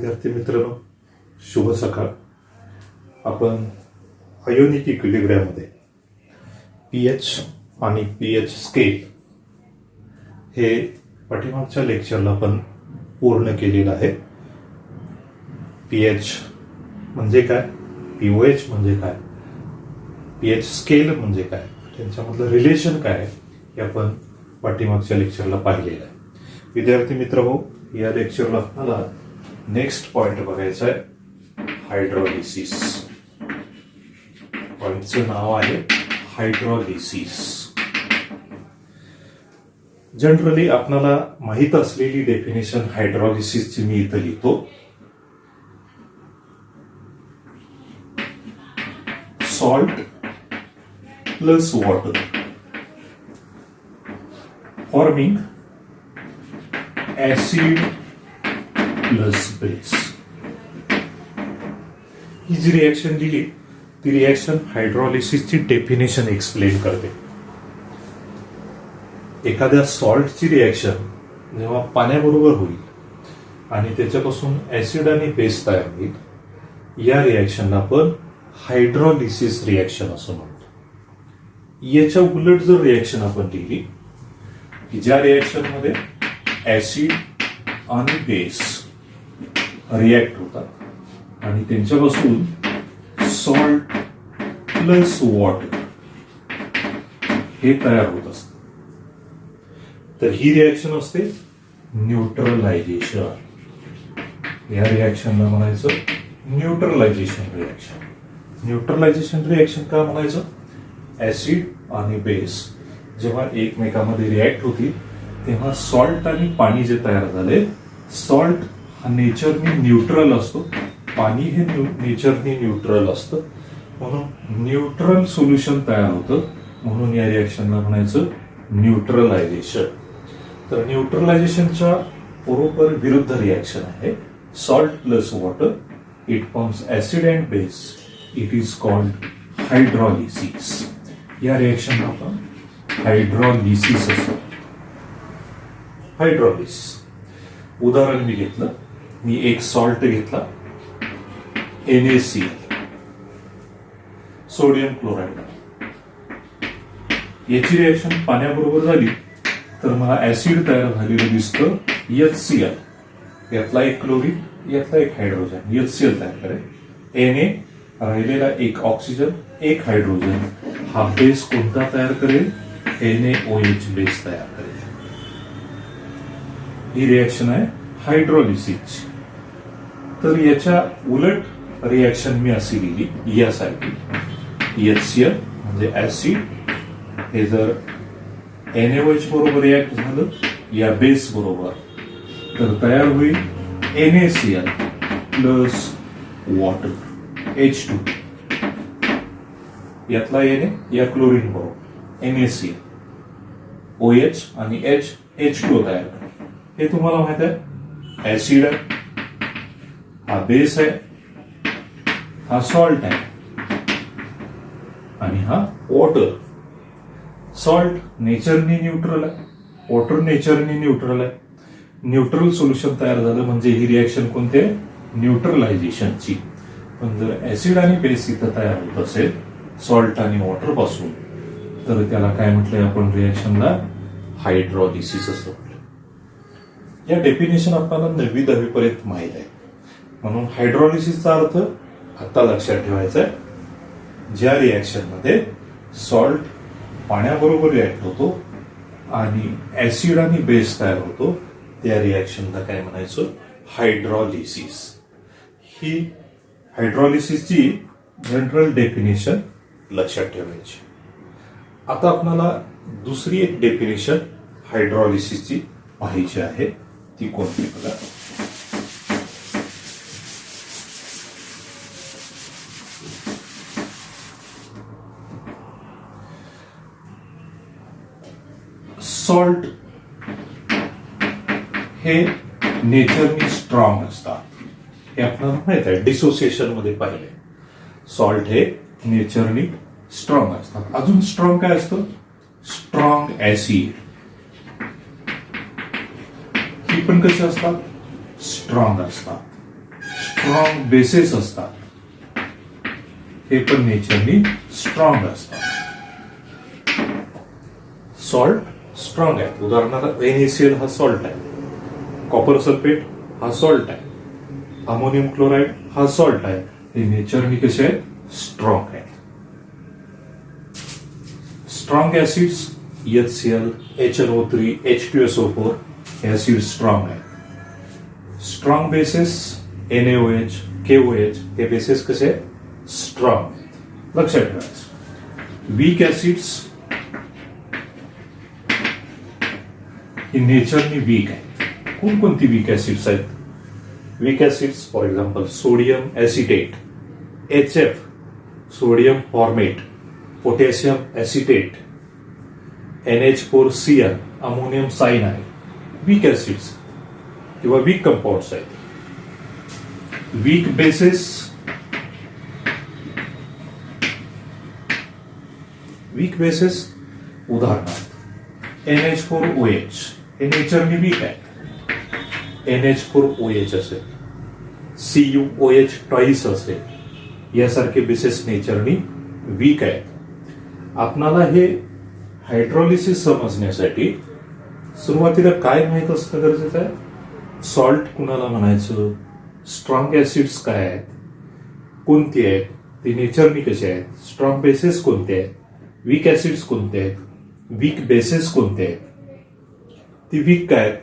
विद्यार्थी मित्रांनो, शुभ सकाळ. आपण आयोनिक इक्विलिब्रियममध्ये पीएच आणि पीएच स्केल हे पाठीमागच्या लेक्चरला आपण पूर्ण केलेलं आहे. पीएच म्हणजे काय, पीओएच म्हणजे काय, पीएच स्केल म्हणजे काय, त्यांच्यामधलं रिलेशन काय हे आपण पाठीमागच्या लेक्चरला पाहिलेलं आहे. विद्यार्थी मित्रहो, या लेक्चरला आपल्याला नेक्स्ट पॉइंट बघायचा आहे, हायड्रोलिसिस. पॉइंटचं नाव आहे हायड्रोलिसिस. जनरली आपल्याला माहित असलेली डेफिनेशन हायड्रोलिसिसची मी इथं लिहितो. Salt plus water forming acid plus base. ही जी रिएक्शन दिली ती रिएक्शन हायड्रोलिसिसची डेफिनेशन एक्सप्लेन करते. एखाद्या सॉल्टची रिएक्शन जेव्हा पाण्याबरोबर होईल आणि त्याच्यापासून ऍसिड आणि बेस तयार होईल, या रिएक्शनला आपण हायड्रोलिसिस रिएक्शन असं म्हणतो. याच्या उलट जर रिएक्शन आपण लिहिली की ज्या रिएक्शन मध्ये ऍसिड आणि बेस रिएक्ट होतात आणि त्यांच्यापासून सॉल्ट प्लस वॉटर हे तयार होत असतं, तर ही रिएक्शन असते न्यूट्रलायझेशन. या रिएक्शनला म्हणायचं न्यूट्रलायझेशन रिएक्शन. न्यूट्रलायझेशन रिएक्शन का म्हणायचं? ऍसिड आणि बेस जेव्हा एकमेकांमध्ये रिएक्ट होतील तेव्हा सॉल्ट आणि पाणी जे तयार झाले, सॉल्ट हा नेचरनी न्यूट्रल असतो, पाणी हे नेचरनी न्यूट्रल असतं, म्हणून न्यूट्रल सोल्युशन तयार होतं, म्हणून या रिएक्शनला म्हणायचं न्यूट्रलायझेशन. तर न्यूट्रलायझेशनच्या बरोबर विरुद्ध रिएक्शन आहे salt plus water. It forms acid and base. It is called hydrolysis. या रिएक्शनला आपण हायड्रोलिसिस असतो. हायड्रोलिसिस उदाहरण मी घेतलं, मी एक सॉल्ट घेतला NaCl, सोडियम क्लोराईड. याची रिएक्शन पाण्याबरोबर झाली तर मला ऍसिड तयार झालेलं दिसतं HCl. यातला एक क्लोरीन, यातला एक हायड्रोजन, HCl तयार करेल. Na राहिलेला एक ऑक्सिजन, एक हायड्रोजन, हा बेस कोणता तयार करेल? NaOH बेस तयार करेल. ही रिएक्शन आहे हायड्रोलिसिसची. तर याच्या उलट रिएक्शन मी अशी लिहिली यासाठी, HCl म्हणजे ऍसिड हे जर NaOH बरोबर रिएक्ट झालं या बेस बरोबर, तर तयार होईल NaCl प्लस वॉटर H2. यातला Na या क्लोरीन बरोबर NaCl, OH आणि H2O तयार करेल. हे तुम्हाला माहित आहे, ऍसिड आहे, हा बेस आहे, हा सॉल्ट आहे आणि हा वॉटर. सॉल्ट नेचरनी न्यूट्रल आहे, वॉटर नेचरनी न्यूट्रल आहे. न्यूट्रल सोल्युशन तयार झालं म्हणजे ही रिएक्शन कोणती आहे? न्यूट्रलायझेशनची. पण जर ऍसिड आणि बेस इथं तयार होत असेल सॉल्ट आणि वॉटर पासून, तर त्याला काय म्हटलंय आपण रिएक्शनला? हायड्रोलिसिस असं म्हटलं. या डेफिनेशन आपल्याला 9वी-10वी पर्यंत माहित आहे, म्हणून हायड्रोलिसिसचा अर्थ आता लक्षात ठेवायचा आहे, ज्या रिएक्शन मध्ये सॉल्ट पाण्याबरोबर रिएक्ट होतो आणि ऍसिड आणि बेस तयार होतो, त्या रिएक्शनला काय म्हणायचं? हायड्रोलिसिस. ही हायड्रोलिसिसची जनरल डेफिनेशन लक्षात ठेवायची. आता आपल्याला दुसरी एक डेफिनेशन हायड्रोलिसिसची पाहायची आहे, ती कोणती बघा. सॉल्ट हे नेचरनी स्ट्रॉंग असतात, हे आपल्याला माहित आहे, डिसोसिएशन मध्ये पाहिले. सॉल्ट हे नेचरनी स्ट्रॉंग असतात. अजून स्ट्रॉंग काय असतं? Strong acid. ही पण कशी असतात? स्ट्रॉंग असतात. स्ट्रॉंग बेसेस असतात, हे पण नेचरनी स्ट्रॉंग असतात. सॉल्ट स्ट्रॉंग आहेत. उदाहरणार्थ NaCl हा सॉल्ट आहे, कॉपर सल्फेट हा सॉल्ट आहे, अमोनियम क्लोराईड हा सॉल्ट आहे. हे नेचरनी कसे आहेत? स्ट्रॉंग आहेत. Strong acids HCl, HNO3, H2SO4 हे ऍसिड स्ट्रॉंग आहेत. स्ट्रॉंग बेसेस NaOH, KOH हे बेसेस कसे आहेत? स्ट्रॉंग आहेत. लक्षात ठेवायचं. वीक ऍसिड्स ही नेचरनी वीक आहेत. कोणकोणती वीक ऍसिड्स आहेत? Weak acids for example sodium acetate, HF sodium formate, potassium acetate, NH4Cl ammonium cyanide, weak acids किंवा वीक कंपाऊंड्स आहेत. वीक बेसेस, वीक बेसेस उदाहरणार्थ NH4OH हे नेचरनी वीक आहे. NH4OH असेल, CuOH ट्वाइस असेल, यासारखे बेसेस नेचरनी वीक आहेत. आपणाला हे हायड्रोलिसिस समजण्यासाठी सुरुवातीला काय माहित असणं गरजेचं आहे? सॉल्ट कुणाला म्हणायचं, स्ट्रॉंग ऍसिड्स काय आहेत, कोणती आहेत, ते नेचरनी कसे आहेत, स्ट्रॉंग बेसेस कोणते आहेत, वीक ऍसिड्स कोणते आहेत, वीक बेसेस कोणते आहेत, ती वीक काय आहेत,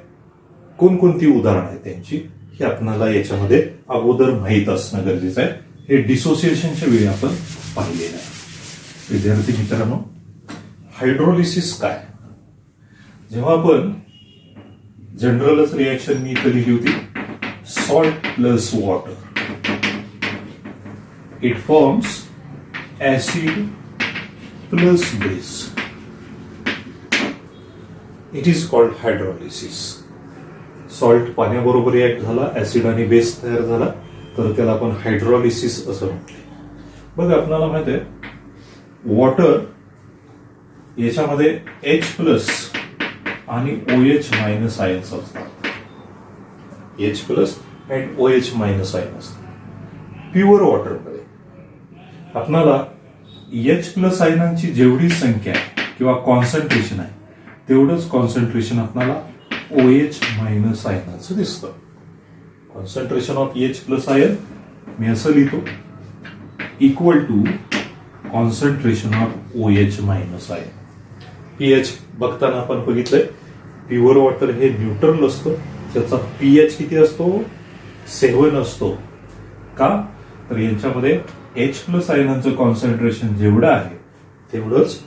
कोणकोणती उदाहरणं आहेत त्यांची, हे आपल्याला याच्यामध्ये अगोदर माहीत असणं गरजेचं आहे. हे डिसोसिएशनच्या वेळी आपण पाहिलेलं आहे. विद्यार्थी मित्रांनो, हायड्रोलिसिस काय? जेव्हा आपण जनरलच रिएक्शन मी इथं लिहिली होती, salt plus water, it forms acid plus base, it is called hydrolysis. Salt पाण्याबरोबर रिॲक्ट झाला, ऍसिड आणि बेस तयार झाला, तर त्याला आपण हायड्रोलिसिस असं म्हटले. बघा आपल्याला माहित आहे, वॉटर याच्यामध्ये H प्लस आणि OH मायनस आयन्स असतात. H plus and OH minus ion असतात. प्युअर वॉटरमध्ये आपल्याला H प्लस आयनांची जेवढी संख्या आहे किंवा कॉन्सन्ट्रेशन आहे, तेवढंच कॉन्सन्ट्रेशन आपल्याला OH मायनस आयनाचं दिसतं. Concentration of H plus ion मी असं लिहितो, equal to concentration of OH minus ion. pH बघताना आपण बघितलंय, प्युअर वॉटर हे न्यूट्रल असतं, त्याचा pH किती असतो? 7 असतो. का? तर यांच्यामध्ये H प्लस आयनांचं कॉन्सन्ट्रेशन जेवढं आहे तेवढंच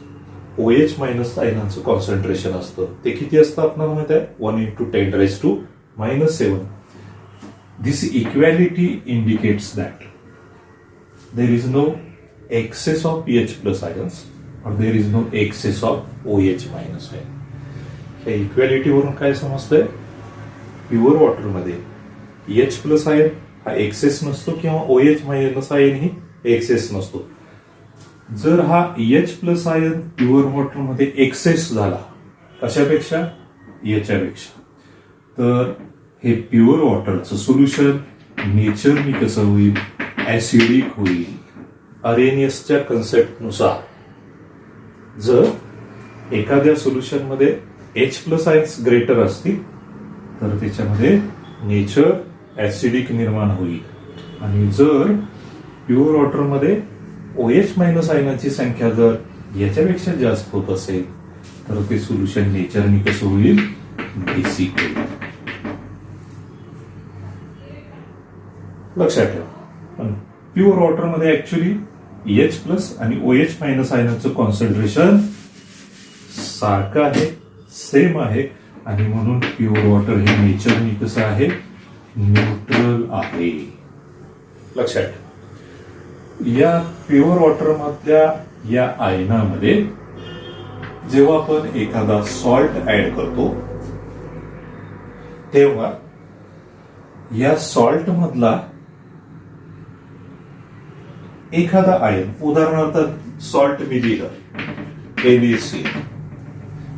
OH मायनस आयनांचं कॉन्सन्ट्रेशन असतं. ते किती असतं आपल्याला माहित आहे? 1 × 10⁻⁻⁷. This equality indicates that there is no excess of pH plus ions or there is no excess of OH minus ion. या इक्वॅलिटी वरून काय समजतंय? प्युअर वॉटरमध्ये H प्लस आयन हा एक्सेस नसतो किंवा OH मायनस आयन ही एक्सेस नसतो. जर हा H प्लस आयन प्युअर वॉटरमध्ये एक्सेस झाला, कशापेक्षा? याच्यापेक्षा, तर हे प्युअर वॉटरचं सोल्युशन नेचरनी कसं होईल? ऍसिडिक होईल. अरेनियसच्या कन्सेप्टनुसार जर एखाद्या सोल्युशनमध्ये H प्लस आयन्स ग्रेटर असतील तर त्याच्यामध्ये नेचर ऍसिडिक निर्माण होईल, आणि जर प्युअर वॉटरमध्ये OH मायनस आयनाची संख्या जर याच्यापेक्षा जास्त होत असेल तर ते सोल्युशन नेचरनी कसं होईल? बेसिक होईल. लक्षात ठेवा. पण प्युअर वॉटरमध्ये ऍक्च्युली H प्लस आणि OH मायनस आयनाचं कॉन्सन्ट्रेशन सारखं आहे, सेम आहे, आणि म्हणून प्युअर वॉटर हे नेचरनी कसं आहे? न्यूट्रल आहे. लक्षात ठेवा. या प्युअर वॉटर मधल्या या आयनामध्ये जेव्हा आपण एखादा सॉल्ट ऍड करतो तेव्हा या सॉल्ट मधला एखादा आयन, उदाहरणार्थ सॉल्ट मी लिहिलं NaCl,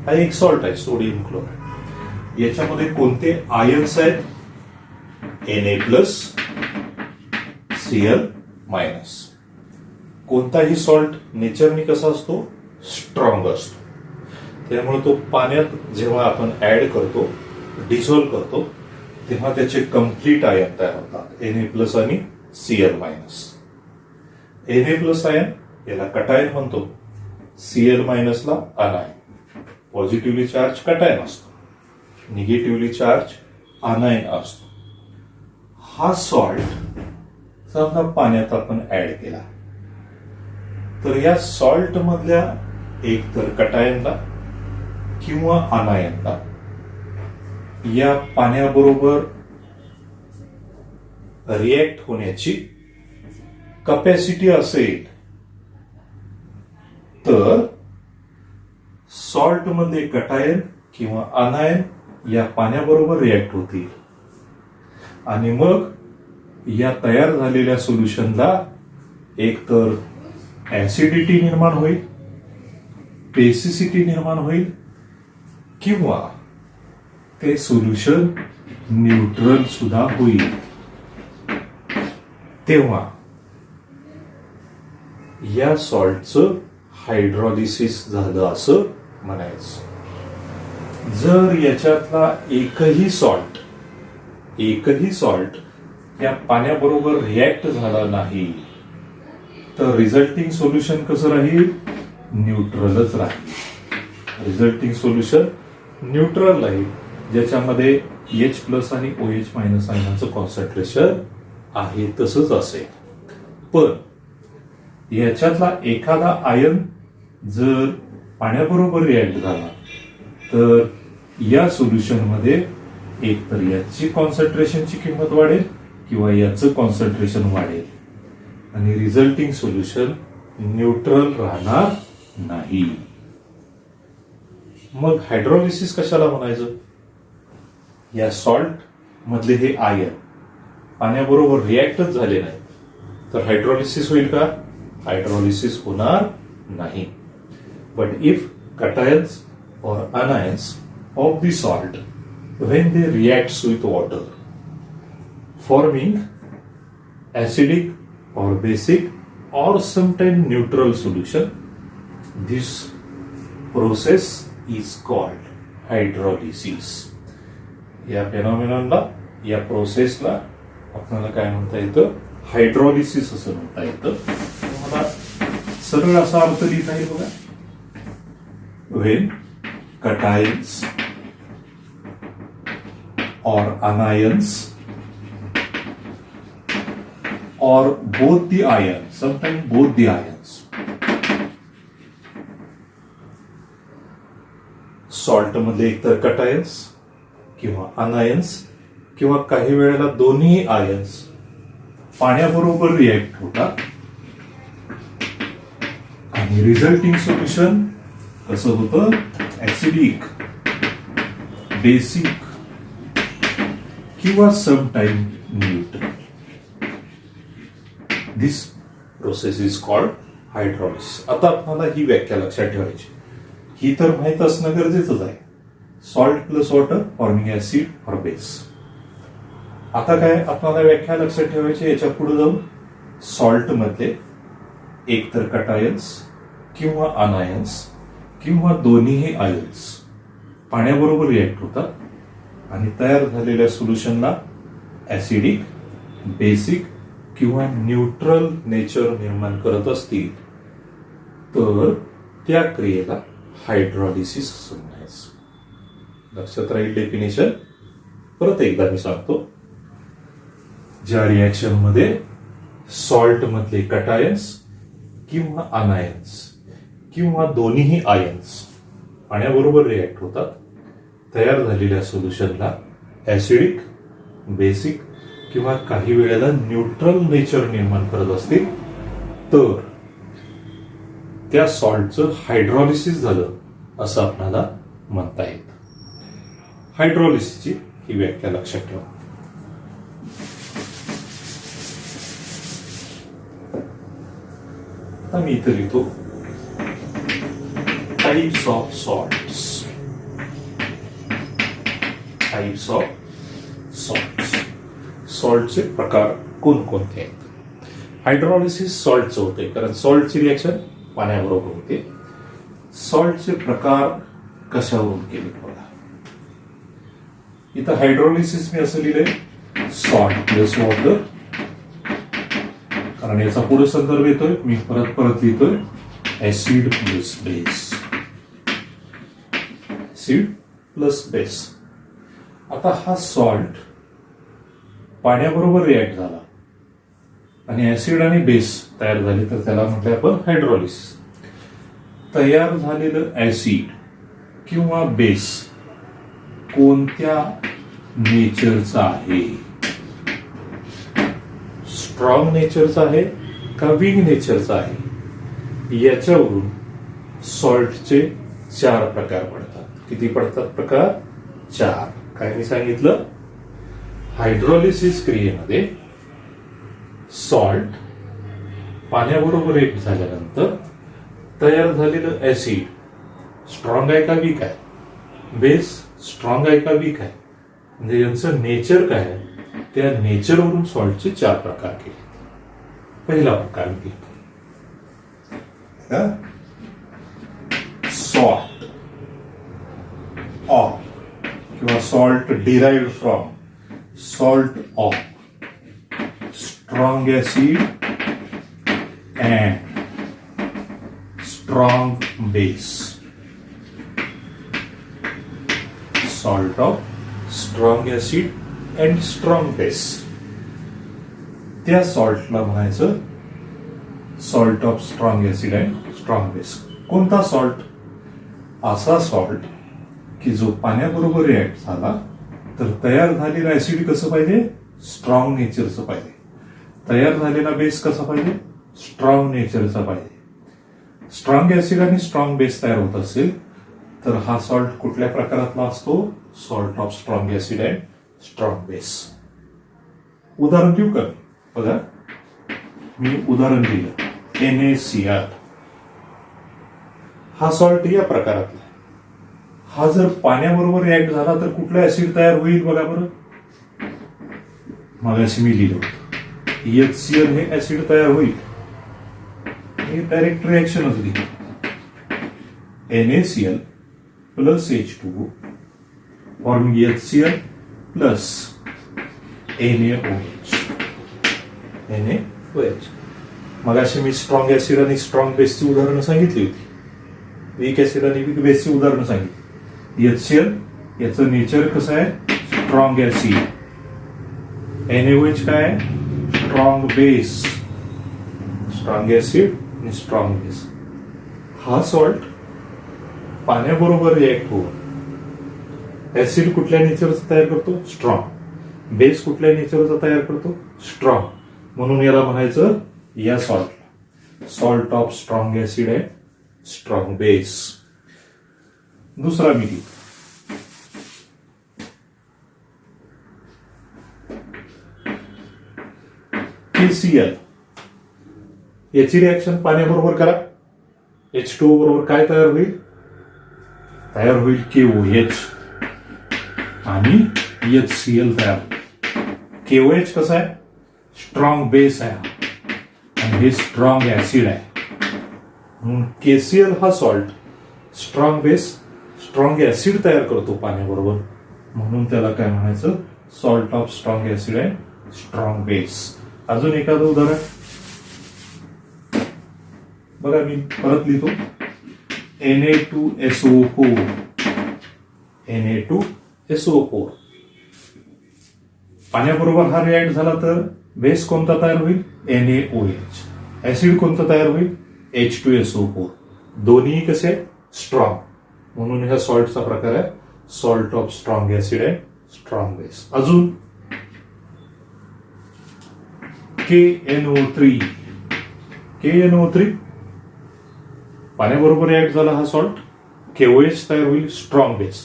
हा एक सॉल्ट आहे, सोडियम क्लोराईड. याच्यामध्ये कोणते आयन्स आहेत? Na plus Cl minus. कोणताही सॉल्ट नेचरनी कसा असतो, स्ट्रॉंग असतो. त्यामुळे तो पाण्यात जेव्हा आपण ऍड करतो, डिझॉल्व्ह करतो, तेव्हा त्याचे कम्प्लीट आयन तयार होतात, Na+ आणि Cl मायनस. Na+ आयन याला कटायन म्हणतो, Cl मायनसला अनायन. पॉझिटिव्हली चार्ज कटायन असतो, निगेटिव्हली चार्ज अनायन असतो. हा सॉल्ट समजा पाण्यात आपण ऍड केला तर या सॉल्ट मधल्या एक तर कटायनला किंवा अनायनला या पाण्याबरोबर रिएक्ट होण्याची कपॅसिटी असेल तर सॉल्ट मध्ये कटायन किंवा अनायन या पाण्याबरोबर रिएक्ट होतील आणि मग या तयार झालेल्या सोल्युशनला एक तर ऍसिडिटी निर्माण होईल, बेसिसिटी निर्माण होईल किंवा ते सोल्युशन न्यूट्रल सुद्धा होईल. तेव्हा या सॉल्टचं हायड्रॉलिसिस झालं असं म्हणायचं. जर याच्यातला एकही सॉल्ट या पाण्याबरोबर रिएक्ट झाला नाही तर रिझल्टिंग सोल्युशन कसं राहील, न्यूट्रलच राहील. रिझल्टिंग सोल्युशन न्यूट्रल राहील, ज्याच्यामध्ये H+ आणि OH- आयनाचं कॉन्सन्ट्रेशन आहे तसंच असेल. पण याच्यातला एखादा आयन जर पाण्याबरोबर रिएक्ट झाला तर या सोल्युशन मध्ये एक तर याची कॉन्सन्ट्रेशनची किंमत वाढेल किंवा याचं कॉन्सन्ट्रेशन वाढेल आणि रिझल्टिंग सोल्युशन न्यूट्रल राहणार नाही. मग हायड्रॉलिसिस कशाला म्हणायचं? या सॉल्ट मधले हे आयन पाण्याबरोबर रिएक्टच झाले नाही तर हायड्रॉलिसिस होईल का? हायड्रॉलिसिस होणार नाही. But if cations or anions of the salt when they react with water forming acidic or basic or sometimes neutral solution, this process is called hydrolysis. या फेनॉमेनॉनला, या प्रोसेसला आपल्याला काय म्हणता येतं? हायड्रॉलिसिस असं म्हणता येतं. मला सरळ असा अर्थ लिहिता येईल बघा. when cations or anions or both the ions, sometimes both the ions, salt मध्ये एकतर कटायन्स किंवा अनायन्स किंवा काही वेळेला दोन्ही आयन्स पाण्याबरोबर रिएक्ट होतात आणि रिझल्टिंग सोल्युशन कसं होतं? ऍसिडिक, बेसिक किंवा sometime neutral. This process is called hydrolysis. आता आपल्याला ही व्याख्या लक्षात ठेवायची. ही तर माहित असणं गरजेचंच आहे. Salt plus water forming acid और बेस. आता काय आपल्याला व्याख्या लक्षात ठेवायची, याच्या पुढे जाऊन सॉल्ट मध्ये एकतर कटायन्स किंवा अनायन्स किंवा दोन्हीही आयन्स पाण्याबरोबर रिएक्ट होतात आणि तयार झालेल्या सोल्युशनला ऍसिडिक, बेसिक किंवा न्यूट्रल नेचर निर्माण करत असतील तर त्या क्रियेला हायड्रॉलिसिस असं म्हणायचं. लक्षात राहील डेफिनेशन. परत एकदा मी सांगतो. ज्या रिएक्शन मध्ये सॉल्ट मधले कटायन्स किंवा अनायन्स किंवा दोन्हीही आयन्स पाण्याबरोबर रिएक्ट होतात, तयार झालेल्या सोल्युशनला ऍसिडिक, बेसिक किंवा काही वेळेला न्यूट्रल नेचर निर्माण करत असतील तर त्या सॉल्टचं हायड्रॉलिसिस झालं असं आपल्याला म्हणता येतं. हायड्रॉलिसिसची ही व्याख्या लक्षात ठेवा. आता मी इथे लिहितो types of salts. Types of salts. सॉल्टचे प्रकार कोणकोणते आहेत? हायड्रॉलिसिस सॉल्टचं होते, कारण सॉल्टची रिॲक्शन पाण्याबरोबर होते. सॉल्टचे प्रकार कशावरून केले बघा. इथं हायड्रॉलिसिस मी असं लिहिलंय सॉल्ट प्लस वॉटर, कारण याचा पुढे संदर्भ येतोय, मी परत लिहितोय acid plus base. Acid plus base. आता हा सॉल्ट पाण्याबरोबर रिॲक्ट झाला आणि ऍसिड आणि बेस तयार झाले, तर त्याला म्हटलं आपण हायड्रॉलिसिस. तयार झालेलं ऍसिड किंवा बेस कोणत्या नेचरचा आहे? स्ट्रॉंग नेचरचा आहे का वीक नेचरचा आहे? याच्यावरून सॉल्टचे 4 प्रकार पडतात. किती पडतात प्रकार? 4. काय मी सांगितलं? हायड्रॉलिसिस क्रियेमध्ये सॉल्ट पाण्याबरोबर एक झाल्यानंतर तयार झालेलं ऍसिड स्ट्रॉंग आहे का वीक आहे? बेस स्ट्रॉंग आहे का वीक आहे? म्हणजे यांचं नेचर काय आहे, त्या नेचरवरून सॉल्टचे 4 प्रकार केले. पहिला प्रकार घेतो सॉल्ट ऑफ किंवा salt derived from salt of strong acid and strong base. Salt of strong acid and strong base. त्या सॉल्टला म्हणायचं salt of strong acid and strong base. कोणता सॉल्ट? असा सॉल्ट की जो पाण्याबरोबर रिॲक्ट झाला तर तयार झालेला ऍसिड कसं पाहिजे? स्ट्रॉंग नेचरचं पाहिजे. तयार झालेला बेस कसा पाहिजे? स्ट्रॉंग नेचरचा पाहिजे. स्ट्रॉंग ऍसिड आणि स्ट्रॉंग बेस तयार होत असेल तर हा सॉल्ट कुठल्या प्रकारातला असतो? Salt of strong acid and strong base. उदाहरण देऊ का? बघा, मी उदाहरण दिलं NaCl. हा सॉल्ट या प्रकारातला. हा जर पाण्याबरोबर रिॲक्ट झाला तर कुठला ऍसिड तयार होईल बघा बरं. मगाशी मी लिहिलं HCl हे ऍसिड तयार होईल. हे डायरेक्ट रिॲक्शनच लिहिली. NaCl plus H2O forming HCl plus NaOH. मगाशी मी स्ट्रॉंग ऍसिड आणि स्ट्रॉंग बेसची उदाहरणं सांगितली होती. वीक ऍसिड आणि वीक बेसची उदाहरणं सांगितली. HCl याचं नेचर कसं आहे? Strong acid. NaOH काय आहे? Strong base. स्ट्रॉंग ऍसिड आणि स्ट्रॉंग बेस. हा सॉल्ट पाण्याबरोबर रिॲक्ट होऊन ऍसिड कुठल्या नेचरचा तयार करतो? स्ट्रॉंग. बेस कुठल्या नेचरचा तयार करतो? स्ट्रॉंग. म्हणून याला म्हणायचं या सॉल्टला salt of strong acid and strong base. दुसरा मी लिहितो KCl. याची रिॲक्शन पाण्याबरोबर करा. H2O बरोबर काय तयार होईल? तयार होईल KOH आणि HCl तयार होईल. KOH कसं आहे? स्ट्रॉंग बेस आहे आणि हे स्ट्रॉंग ऍसिड आहे. म्हणून KCl हा salt strong base strong acid तयार करतो पाण्याबरोबर. म्हणून त्याला काय म्हणायचं? Salt of strong acid and strong base. अजून एखादं उदाहरण बघा, मी परत लिहितो Na2SO4. Na2SO4 पाण्याबरोबर हा रिॲक्ट झाला तर बेस कोणता तयार होईल? NaOH. ऍसिड कोणतं तयार होईल? H2SO4. दोन्ही कसे? स्ट्रॉंग. म्हणून ह्या सॉल्टचा प्रकार आहे salt of strong acid and strong base. अजून KNO3. KNO3 पाण्याबरोबर रिॲक्ट झाला हा सॉल्ट. KOH तयार होईल strong base.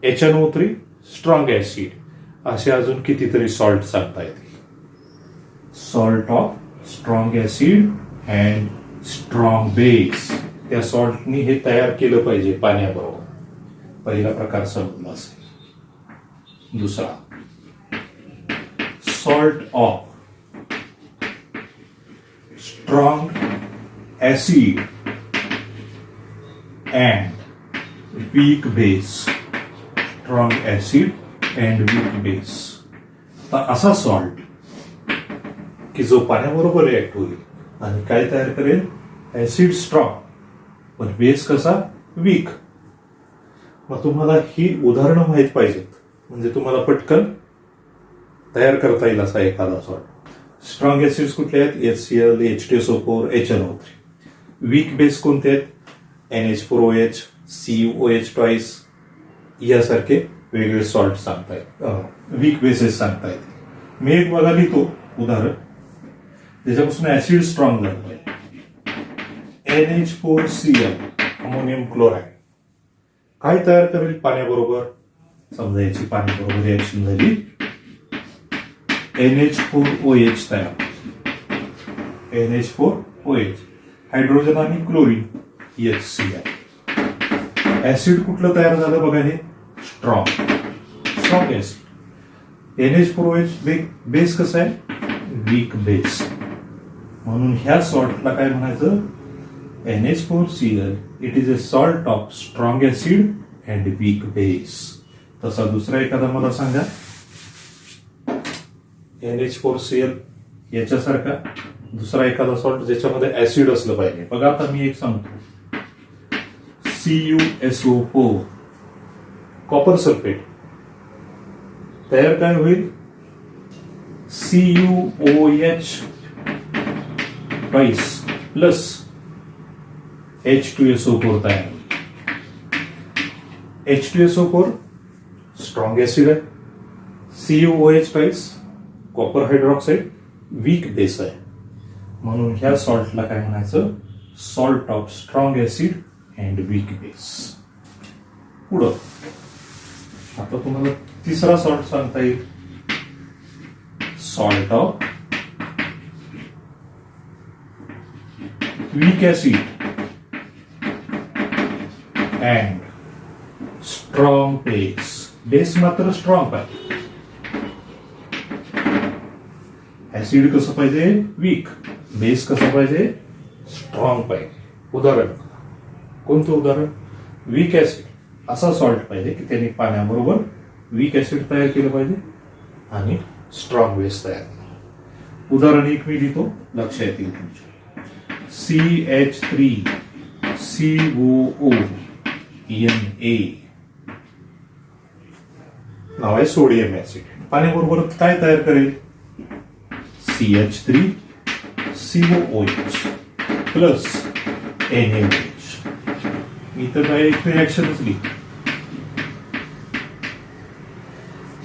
HNO3 strong acid. असे अजून कितीतरी सॉल्ट सांगता येतील. Salt of strong acid and strong base. त्या सॉल्टनी हे तयार केलं पाहिजे पाण्याबरोबर. पहिला प्रकार समजला असेल. दुसरा salt of strong acid and weak base. Strong acid and weak base. तर असा सॉल्ट की जो पाण्याबरोबर रिॲक्ट होईल आणि काय तयार करेल, ऍसिड स्ट्रॉंग पण बेस कसा, वीक. मग तुम्हाला ही उदाहरणं माहित पाहिजेत म्हणजे तुम्हाला पटकन तयार करता येईल असा एखादा सॉल्ट. स्ट्रॉंग ऍसिड्स कुठले आहेत, HCl, H2SO4, HNO3. Weak base कोणते आहेत, NH4OH, COH ट्वाइस यासारखे वेगळे सॉल्ट सांगतायत, वीक बेसेस सांगतायत. मी एक बघा लिहितो उदाहरण ज्याच्यापासून ऍसिड स्ट्रॉंग झालं पाहिजे. NH4Cl अमोनियम क्लोराईड काय तयार करेल पाण्याबरोबर, समजा याची पाण्याबरोबर रिएक्शन झाली, NH4OH तयार. NH4OH हायड्रोजन आणि क्लोरीन HCl. ऍसिड कुठलं तयार झालं बघा, हे स्ट्रॉंग ऍसिड. NH4OH बेस कसा आहे, वीक बेस. म्हणून ह्या सॉल्टला काय म्हणायचं, NH4Cl. It is a salt of strong acid and weak base. तसा दुसरा एखादा मला सांगा, NH4Cl याच्यासारखा दुसरा एखादा सॉल्ट ज्याच्यामध्ये ऍसिड असलं पाहिजे. बघा आता मी एक सांगतो, CuSO4 कॉपर सल्फेट तयार काय होईल, CuOH ट्वाइस प्लस H2SO4 तयार होईल. H2SO4 स्ट्रॉंग ऍसिड आहे, CuOH twice copper hydroxide weak base आहे. म्हणून ह्या सॉल्टला काय म्हणायचं, salt of strong acid and weak base. पुढं आता तुम्हाला तिसरा सॉल्ट सांगता येईल, salt of weak acid and strong base. Base मात्र स्ट्रॉंग पाहिजे, ऍसिड कसं पाहिजे, वीक. बेस कसं पाहिजे, स्ट्रॉंग पाहिजे. उदाहरण कोणतं उदाहरण, वीक ऍसिड. असा सॉल्ट पाहिजे की त्यांनी पाण्याबरोबर वीक ऍसिड तयार केलं पाहिजे आणि स्ट्रॉंग बेस तयार. उदाहरण एक मी लिहितो, लक्षात येईल तुमच्या. CH3COONA नाव आहे सोडियम ऍसिड. पाण्याबरोबर काय तयार करेल, CH3COOH प्लस NaOH. इथं काय एक रिॲक्शनच लिही,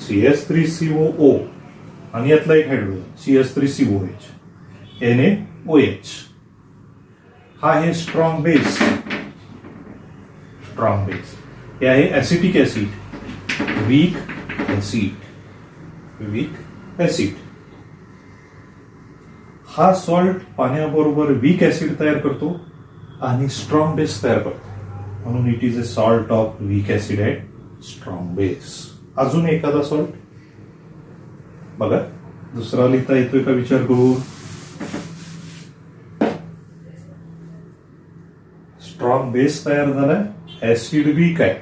CH3COO आणि यातला एक हायड्रोजन CH3COH NaOH. हा आहे स्ट्रॉंग बेस. हे आहे ऍसिटिक ऍसिड, वीक ऍसिड. हा सॉल्ट पाण्याबरोबर वीक ऍसिड तयार करतो आणि स्ट्रॉंग बेस तयार करतो. म्हणून it is a salt of weak acid and strong base. अजून एखादा सॉल्ट बघा, दुसरा लिहिता येतोय का विचार करू. स्ट्रॉंग बेस तयार झालाय, ऍसिड वीक आहे.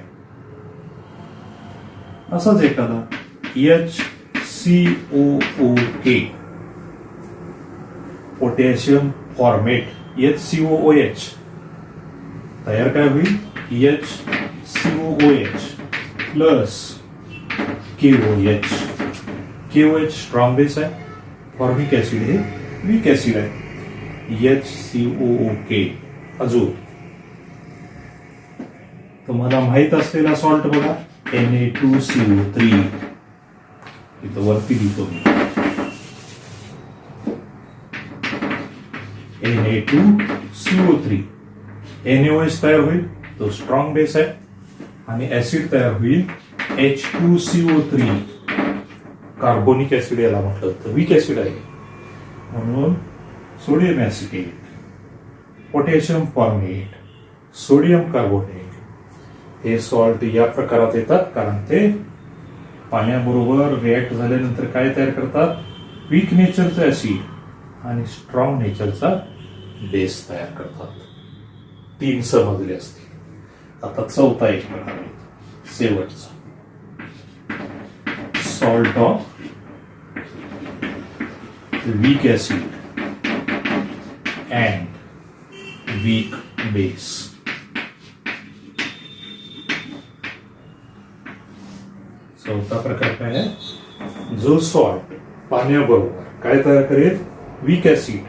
असाच एखादा HCOOK पोटॅशियम फॉर्मेट HCOOH तयार काय होईल, HCOOH plus KOH strong base आहे, फॉर्मिक ऍसिड हे वीक ऍसिड आहे, HCOOK. अजून तुम्हाला माहित असलेला सॉल्ट बघा, Na2CO3. इथं वरती लिहितो मी, Na2CO3. NaOH तयार होईल, तो स्ट्रॉंग बेस आहे आणि ऍसिड तयार होईल H2CO3. कार्बोनिक ऍसिड याला म्हटलं तर वीक ऍसिड आहे. म्हणून sodium acetate, potassium format, sodium carbonate हे सॉल्ट या प्रकारात येतात, कारण ते पाण्याबरोबर रिॲक्ट झाल्यानंतर काय तयार करतात, वीक नेचरचा ऍसिड आणि स्ट्रॉंग नेचरचा बेस तयार करतात. 3 समजले असतील. आता चौथा एक प्रकार आहे, शेवटचा, salt of weak acid and weak base. चौथा प्रकार काय आहे, जो सॉल्ट पाण्याबरोबर काय तयार करेल, वीक ऍसिड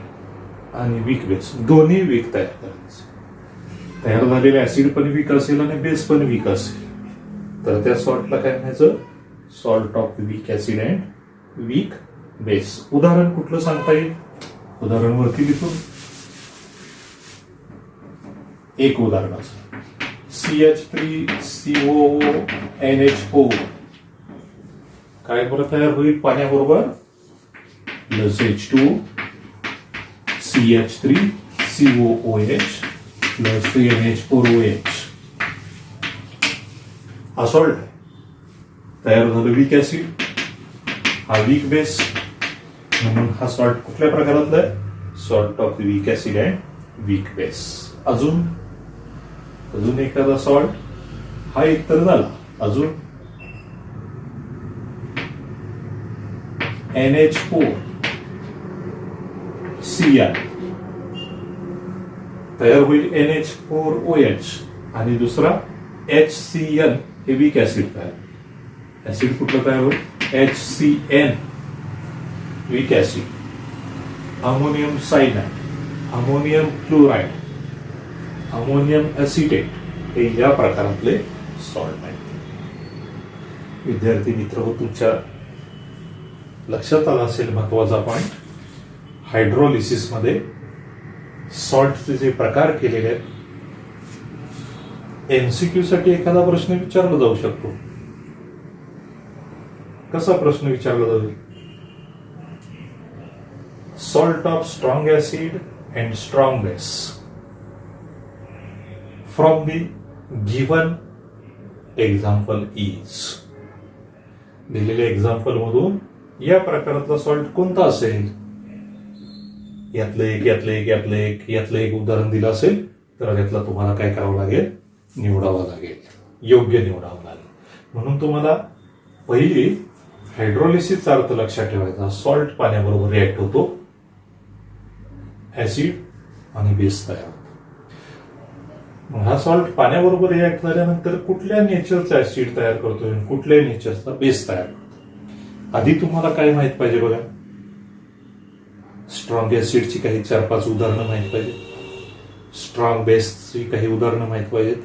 आणि वीक बेस, दोन्ही वीक तयार करायचे. तयार झालेले ऍसिड पण वीक असेल आणि बेस पण वीक असेल, तर त्या सॉल्टला काय म्हणायचं, salt of weak acid and weak base. उदाहरण कुठलं सांगता येईल, उदाहरण वरती लिहतो. एक उदाहरण असं, CH3COONH4 काय बरं तयार होईल पाण्याबरोबर, plus H2 CH3COOH plus NH4OH. हा सॉल्ट तयार झालं वीक ऍसिड, हा वीक बेस, म्हणून हा सॉल्ट कुठल्या प्रकारातला आहे, salt of weak acid and weak base. अजून एखादा सॉल्ट, हा एक तर झाला. अजून NH4Cl तयार होईल NH4OH, आणि दुसरा HCl हे वीक ऍसिड तयार. ऍसिड कुठलं तयार होईल, HCN weak acid. Ammonium cyanide, ammonium chloride, ammonium acetate हे या प्रकारातले सॉल्ट आहेत. विद्यार्थी मित्र हो, तुमच्या लक्षात आला असेल महत्वाचा पॉइंट, हायड्रोलिसिस मध्ये सॉल्टचे जे प्रकार केलेले आहेत. एमसीक्यू साठी एखादा प्रश्न विचारला जाऊ शकतो. कसा प्रश्न विचारला जाईल, salt of strong acid and strong base from the given example is. दिलेल्या एक्झाम्पल मधून या प्रकारातला सॉल्ट कोणता असेल, यातलं एक उदाहरण दिलं असेल तर यातला तुम्हाला काय करावं लागेल, निवडावं लागेल, योग्य निवडावं लागेल. म्हणून तुम्हाला पहिली हायड्रोलिसिसचा अर्थ लक्षात ठेवायचा, सॉल्ट पाण्याबरोबर रिॲक्ट होतो, ऍसिड आणि बेस तयार होतो. हा सॉल्ट पाण्याबरोबर रिॲक्ट झाल्यानंतर कुठल्या नेचरचा ऍसिड तयार करतोय, कुठल्या नेचरचा बेस तयार करतो. आधी तुम्हाला काय माहित पाहिजे बघा, स्ट्रॉंग ऍसिडची काही 4-5 उदाहरणं माहित पाहिजेत, स्ट्रॉंग बेसची काही उदाहरणं माहित पाहिजेत,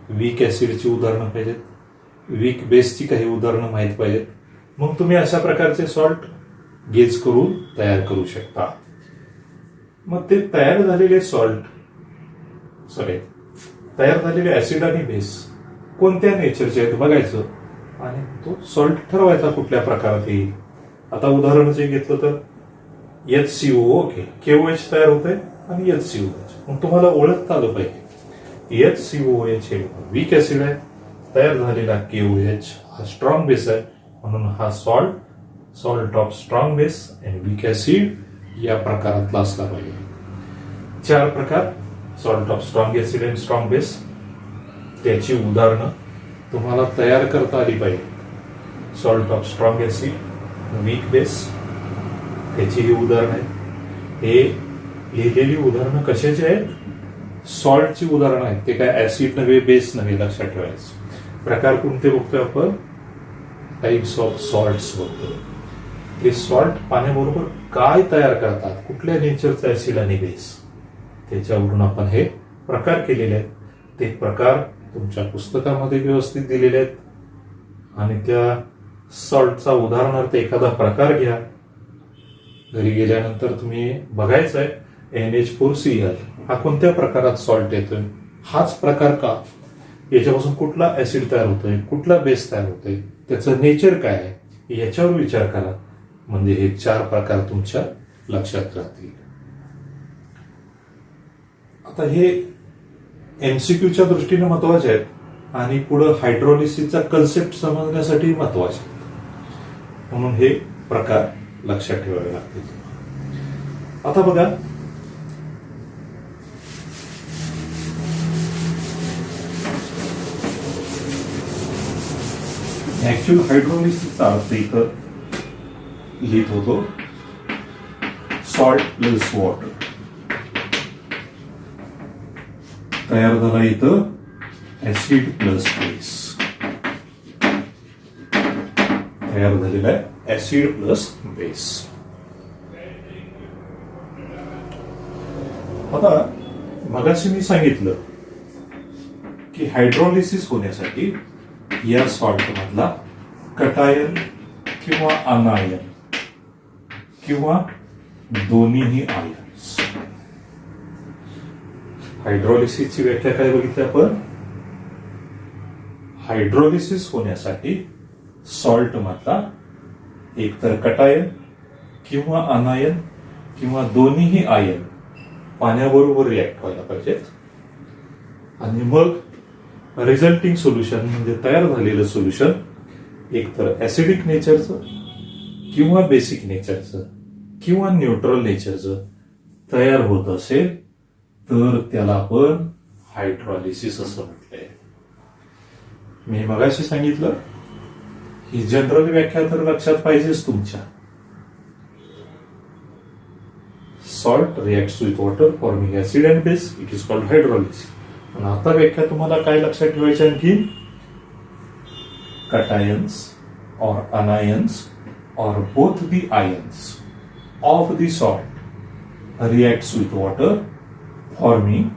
वीक ऍसिडची उदाहरणं पाहिजेत, वीक बेसची काही उदाहरणं माहित पाहिजेत. मग तुम्ही अशा प्रकारचे सॉल्ट गेज करून तयार करू शकता. मग ते तयार झालेले ऍसिड आणि बेस कोणत्या नेचरचे आहेत बघायचं, आणि तो सॉल्ट ठरवायचा कुठल्या प्रकारात येईल. आता उदाहरण जे घेतलं तर HCO, ओके, KOH तयार होतंय आणि HCOH. मग तुम्हाला ओळखता आलं पाहिजे, HCOH हे वीक ऍसिड आहे, तयार झालेला KOH हा स्ट्रॉंग बेस आहे, म्हणून हा salt of strong base and weak acid या प्रकारातला असला पाहिजे. 4 प्रकार salt of strong acid and strong base, त्याची उदाहरणं तुम्हाला तयार करता आली पाहिजे. Salt of strong acid, weak base, त्याची ही उदाहरणं आहेत. हे लिहिलेली उदाहरणं कशाची आहेत, सॉल्टची उदाहरणं आहेत. ते काय ऍसिड नव्हे, बेस नव्हे, लक्षात ठेवायचं. प्रकार कोणते बघतोय आपण, टाइप्स ऑफ सॉल्ट्स बघतोय. ते सॉल्ट पाण्याबरोबर काय तयार करतात, कुठल्या नेचरचा ऍसिड आणि बेस, त्याच्यावरून आपण हे प्रकार केलेले आहेत. ते प्रकार तुमच्या पुस्तकामध्ये व्यवस्थित दिलेले आहेत, आणि त्या सॉल्टचा उदाहरणार्थ एखादा प्रकार घ्या. घरी गेल्यानंतर तुम्ही बघायचं आहे NH4Cl हा कोणत्या प्रकारात सॉल्ट येतोय, हाच प्रकार का, याच्यापासून कुठला ऍसिड तयार होतोय, कुठला बेस तयार होतोय, त्याचं नेचर काय आहे, याच्यावर विचार करा. म्हणजे हे 4 प्रकार तुमच्या लक्षात राहतील. आता हे एमसीक्यूच्या दृष्टीने महत्वाचे आहेत, आणि पुढे हायड्रोलिसिसचा कन्सेप्ट समजण्यासाठी महत्वाचे आहेत. म्हणून हे प्रकार लक्षात ठेवावे लागतील. आता बघा, ऍक्च्युअल हायड्रोलिसिसचा अर्थ इथं लिहित होतो सॉल्ट प्लस वॉटर. तयार झाला इथं ऍसिड प्लस बेस. तयार झालेला आहे ऍसिड प्लस बेस. आता मगाशी मी सांगितलं की हायड्रोलिसिस होण्यासाठी या सॉल्ट मधला कटायन किंवा अनायन किंवा दोन्हीही आयन्स. हायड्रोलिसिसची व्याख्या काय बघितली आपण? हायड्रोलिसिस होण्यासाठी सॉल्ट मधला एकतर कटायन किंवा अनायन किंवा दोन्हीही आयन पाण्याबरोबर रिॲक्ट व्हायला पाहिजेत आणि मग रिझल्टिंग सोल्युशन म्हणजे तयार झालेलं सोल्युशन एकतर ऍसिडिक नेचरचं किंवा बेसिक नेचरचं किंवा न्यूट्रल नेचरचं तयार होत असेल तर त्याला आपण हायड्रोलिसिस असं म्हटलंय. मी मगाशी सांगितलं ही जनरल व्याख्या तर लक्षात पाहिजेच तुमच्या. Salt reacts with water forming acid and base, it is called hydrolysis. पण आता व्याख्या तुम्हाला काय लक्षात ठेवायची आणखी? कटायन्स और अनायन्स और both the ions of the salt reacts with water forming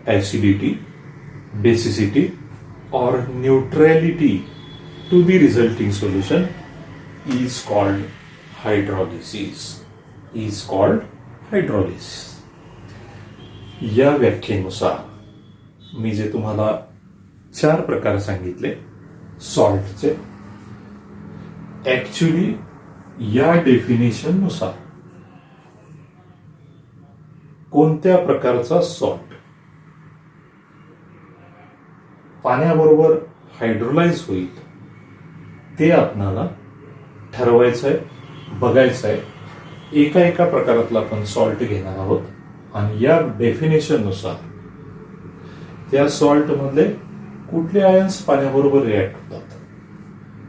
acidity, basicity or neutrality to the resulting solution is called hydrolysis. या व्याख्येनुसार मी जे तुम्हाला 4 प्रकार सांगितले सॉल्टचे, ऍक्च्युली या डेफिनेशन नुसार कोणत्या प्रकारचा सॉल्ट पाण्याबरोबर हायड्रोलाइज होईल ते आपणाला ठरवायचं आहे, बघायचं आहे. एका प्रकारातला आपण सॉल्ट घेणार आहोत आणि या डेफिनेशन नुसार त्या सॉल्ट मधले कुठले आयन्स पाण्याबरोबर रिॲक्ट होतात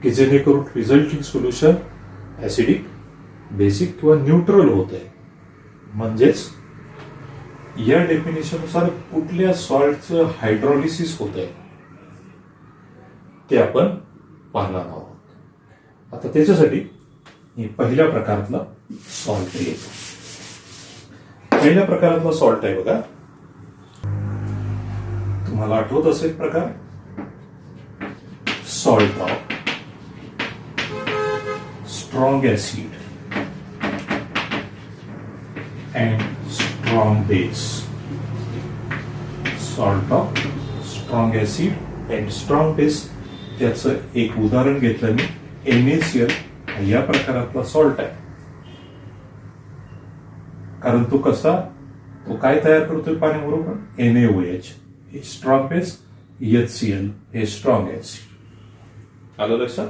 की जेणेकरून रिझल्टिंग सोल्युशन ऍसिडिक, बेसिक किंवा न्यूट्रल होत आहे. म्हणजेच या डेफिनेशन नुसार कुठल्या सॉल्टचं हायड्रोलिसिस होत आहे ते आपण पाहणार आहोत. आता त्याच्यासाठी मी पहिल्या प्रकारातला सॉल्ट घेतो. पहिल्या प्रकारातला सॉल्ट आहे बघा, तुम्हाला आठवत असेल प्रकार salt of strong acid and strong base. Salt of strong acid and strong base. त्याचं एक उदाहरण घेतलं मी, NaCl या प्रकारातला सॉल्ट आहे. कारण तो काय तयार करतोय पाण्याबरोबर? NaOH हे स्ट्रॉंग बेस, HCl हे स्ट्रॉंग ऍसिड. आलं लक्षात?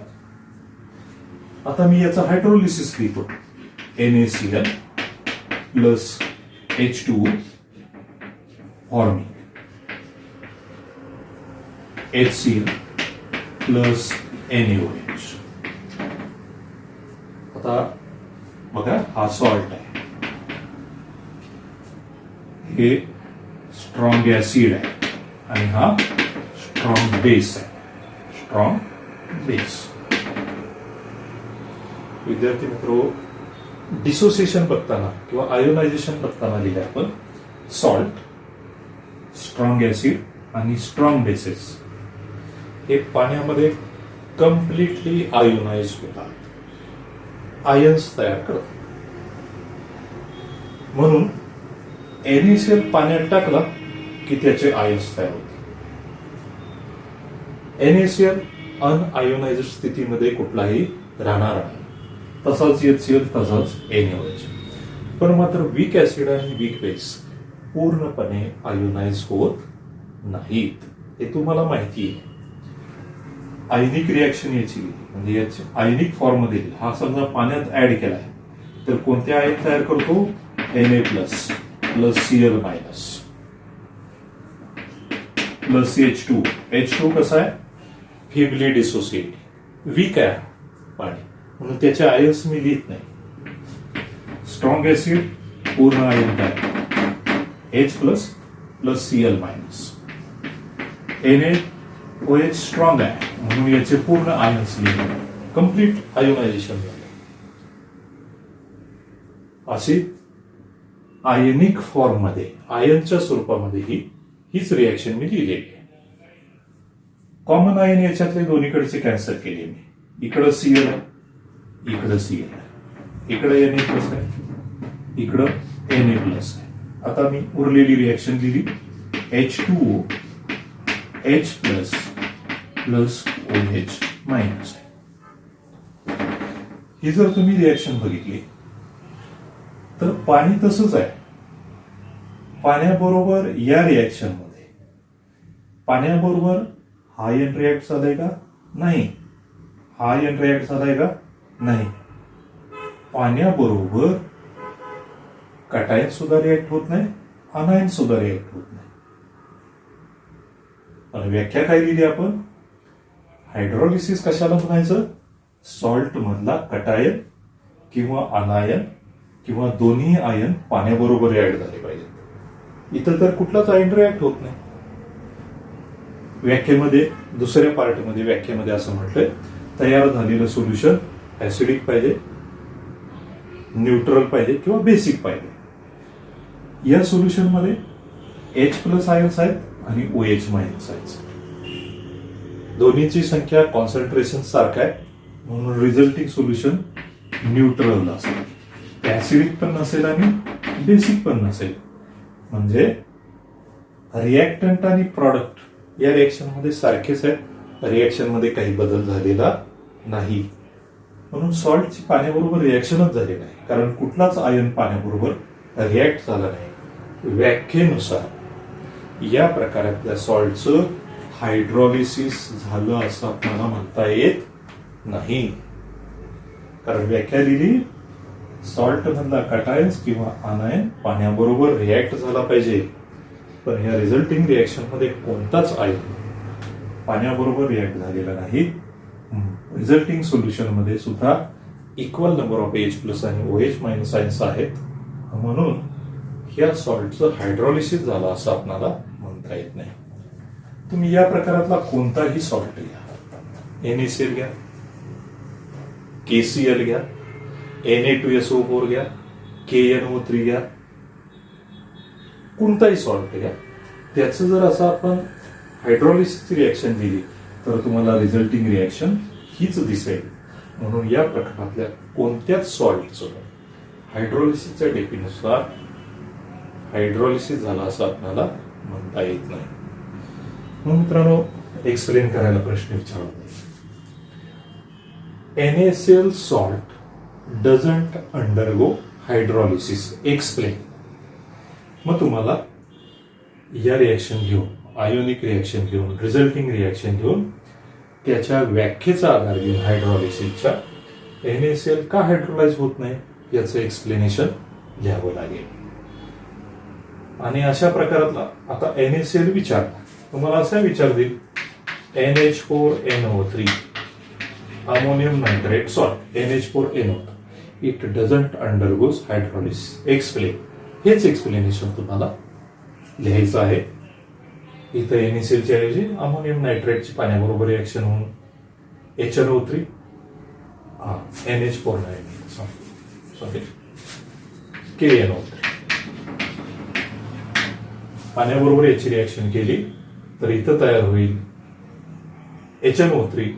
आता मी याचा हायड्रोलिसिस लिहितो. NaCl plus H2O forming HCl plus NaOH. आता बघा हा सॉल्ट आहे, हे स्ट्रॉंग ऍसिड आहे आणि हा स्ट्रॉंग बेस आहे. Strong base. विद्यार्थी मित्रो, डिसोसिएशन बघताना किंवा आयोनायझेशन बघताना लिहिले आपण सॉल्ट, स्ट्रॉंग ऍसिड आणि स्ट्रॉंग बेसेस हे पाण्यामध्ये कम्प्लिटली आयोनाइज होतात, आयन्स तयार करतात. म्हणून NaCl पाण्यात टाकला की त्याचे आयन्स तयार होतात. NaCl अनआयोनाइज्ड स्थितीमध्ये कुठलाही राहणार नाही, तसाच HCl तसाच NaOH. पण मात्र वीक ऍसिड आणि वीक बेस पूर्णपणे आयोनाइज होत नाहीत, हे तुम्हाला माहिती आहे. आयनिक रिॲक्शन याची म्हणजे याची आयनिक फॉर्म मध्ये हा समजा पाण्यात ऍड केलाय तर कोणते आयन तयार करतो? Na plus plus Cl minus plus H2. H2 कसा आहे? फिबली डिसोसिएटिव्ह, वीक आहे पाणी, म्हणून त्याचे आयन्स मी लिहित नाही. स्ट्रॉंग ऍसिड पूर्ण आयन काय H plus plus Cl minus. NaOH strong आहे म्हणून याचे पूर्ण आयन्स लिहिले, कम्प्लीट आयोनायझेशन झाले. अशी आयनिक फॉर्म मध्ये आयनच्या स्वरूपामध्ये हीच रिॲक्शन मी लिहिलेली आहे. कॉमन आयन याच्यातले दोन्हीकडचे कॅन्सल केले मी. इकडं Cl आहे, इकडं Cl आहे, इकडं Na प्लस आहे, इकडं Na प्लस आहे. आता मी उरलेली रिॲक्शन लिहिली H2O H plus plus OH minus. ही जर तुम्ही रिॲक्शन बघितली तर पाणी तसंच आहे. पाण्याबरोबर या रिॲक्शन मध्ये पाण्याबरोबर हा आयन रिॲक्ट झालाय का? नाही. हा आयन रिॲक्ट झालाय का? नाही. पाण्याबरोबर कटायन सुद्धा रिॲक्ट होत नाही, अनायन सुद्धा रिॲक्ट होत नाही. आणि व्याख्या काय दिली आपण? हायड्रॉलिसिस कशाला म्हणायचं? सॉल्ट मधला कटायन किंवा अनायन किंवा दोन्ही आयन पाण्याबरोबर रिॲक्ट झाले पाहिजेत. इथं तर कुठलाच आयन रिॲक्ट होत नाही. व्याख्येमध्ये दुसऱ्या पार्टमध्ये व्याख्येमध्ये असं म्हटलंय, तयार झालेलं सोल्युशन ऍसिडिक पाहिजे, न्यूट्रल पाहिजे किंवा बेसिक पाहिजे. या सोल्युशन मध्ये H प्लस आयन्स आहेत आणि OH मायनस आहेत. दोन्हीची संख्या कॉन्सन्ट्रेशन सारखं आहे म्हणून रिझल्टिंग सोल्युशन न्यूट्रल असेल. ऍसिडिक पण नसेल आणि बेसिक पण नसेल. म्हणजे रिॲक्टंट आणि प्रॉडक्ट या रिॲक्शन मध्ये सारखेच आहेत. रिॲक्शन मध्ये काही बदल झालेला नाही. म्हणून सॉल्टची पाण्याबरोबर रिॲक्शनच झाली नाही, कारण कुठलाच आयन पाण्याबरोबर रिॲक्ट झाला नाही. व्याख्येनुसार या प्रकारातल्या सॉल्टचं हायड्रॉलिसिस झालं असं आपल्याला म्हणता येत नाही. कारण व्याख्या दिली सॉल्ट मधला कटायन्स किंवा अनायन पाण्याबरोबर रिॲक्ट झाला पाहिजे, पण या रिझल्टिंग रिॲक्शन मध्ये कोणताच आयन पाण्याबरोबर रिॲक्ट झालेला नाही. रिझल्टिंग सोल्युशन मध्ये सुद्धा equal number of H plus आणि OH मायनस आयन्स आहेत, म्हणून या सॉल्टचं हायड्रॉलिसिस झालं असं आपल्याला म्हणता येत नाही. तुम्ही या प्रकारातला कोणताही सॉल्ट घ्या, NaCl घ्या, KCl घ्या, Na2SO4 घ्या, KNO3 घ्या, कोणताही सॉल्ट घ्या, त्याचं जर असं आपण हायड्रॉलिसिसची रिॲक्शन दिली तर तुम्हाला रिझल्टिंग रिॲक्शन हीच दिसेल. म्हणून या प्रकारातल्या कोणत्याच सॉल्टचं हायड्रॉलिसिसच्या डेफिनेशननुसार हायड्रॉलिसिस झाला असं आपल्याला म्हणता येत नाही. म्हणून मित्रांनो, एक्सप्लेन करायला प्रश्न विचारला NaCl salt doesn't undergo hydrolysis. Explain. मग तुम्हाला या रिॲक्शन घेऊन, आयोनिक रिॲक्शन घेऊन, रिझल्टिंग रिॲक्शन घेऊन, त्याच्या व्याख्येचा आधार घेऊन हायड्रॉलिसिसच्या NaCl का हायड्रोलाइज होत नाही याचं एक्सप्लेनेशन लिहावं लागेल. आणि अशा प्रकारातला आता NaCl विचारला, तुम्हाला असा विचार देईल NH4NO3 ammonium nitrate salt NH4NO3 it doesn't undergoes hydrolysis. Explain. हेच एक्सप्लेनेशन तुम्हाला लिहायचं आहे. इथं NaCl च्या ऐवजी अमोनियम नायट्रेटची पाण्याबरोबर रिॲक्शन होऊन HNO3 NH4 सॉरी KNO3 पाण्याबरोबर याची रिॲक्शन केली तर इथं तयार होईल HNO3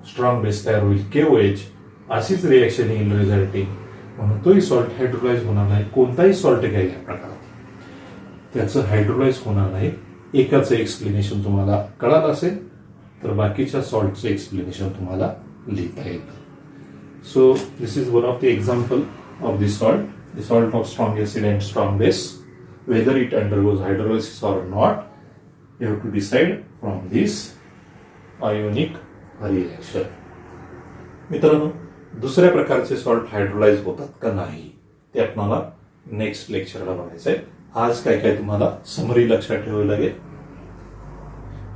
स्ट्रॉंग बेस तयार होईल KOH. अशीच रिॲक्शन येईल रिझल्टिंग, म्हणून तोही सॉल्ट हायड्रोलाइज होणार नाही. कोणताही सॉल्ट घ्या या प्रकारात त्याचं हायड्रोलाइज होणार नाही. एकाचं एक्सप्लेनेशन तुम्हाला कळालं असेल तर बाकीच्या सॉल्टचं एक्सप्लेनेशन तुम्हाला लिहिता येतं. So this is one of the example of the salt of strong acid and strong base. Whether it undergoes hydrolysis or not, you have to decide from this ionic reaction. मित्रांनो, दुसऱ्या प्रकारचे salt hydrolyse होतात का नाही ते आपल्याला next लेक्चरला बघायचं आहे. आज काय काय तुम्हाला समरी लक्षात ठेवावी लागेल.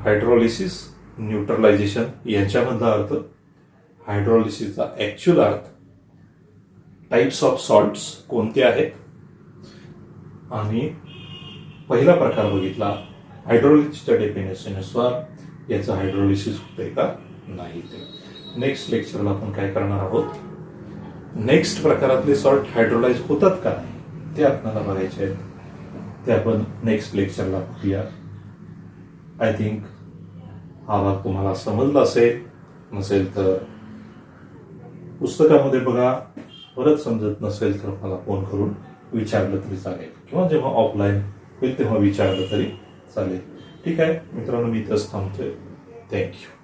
हायड्रोलिसिस न्यूट्रलायझेशन यांच्यामधला अर्थ, हायड्रोलिसिसचा ऍक्च्युअल अर्थ, टाइप्स ऑफ सॉल्ट्स कोणते आहेत, आणि पहिला प्रकार बघितला हायड्रोलिसिसच्या डेफिनेशननुसार याचं हायड्रोलिसिस होते का नाही ते. नेक्स्ट लेक्चरला आपण काय करणार आहोत, नेक्स्ट प्रकारातले सॉल्ट हायड्रोलाइज होतात का नाही ते आपल्याला बघायचे आहेत. ते आपण नेक्स्ट लेक्चरला बघूया. आय थिंक हा भाग तुम्हाला समजला असेल, नसेल तर पुस्तकामध्ये बघा, परत समजत नसेल तर मला फोन करून विचारलं तरी चालेल, किंवा जेव्हा ऑफलाईन होईल तेव्हा विचारलं तरी चालेल. ठीक आहे मित्रांनो, मी इथंच थांबतोय. थँक्यू.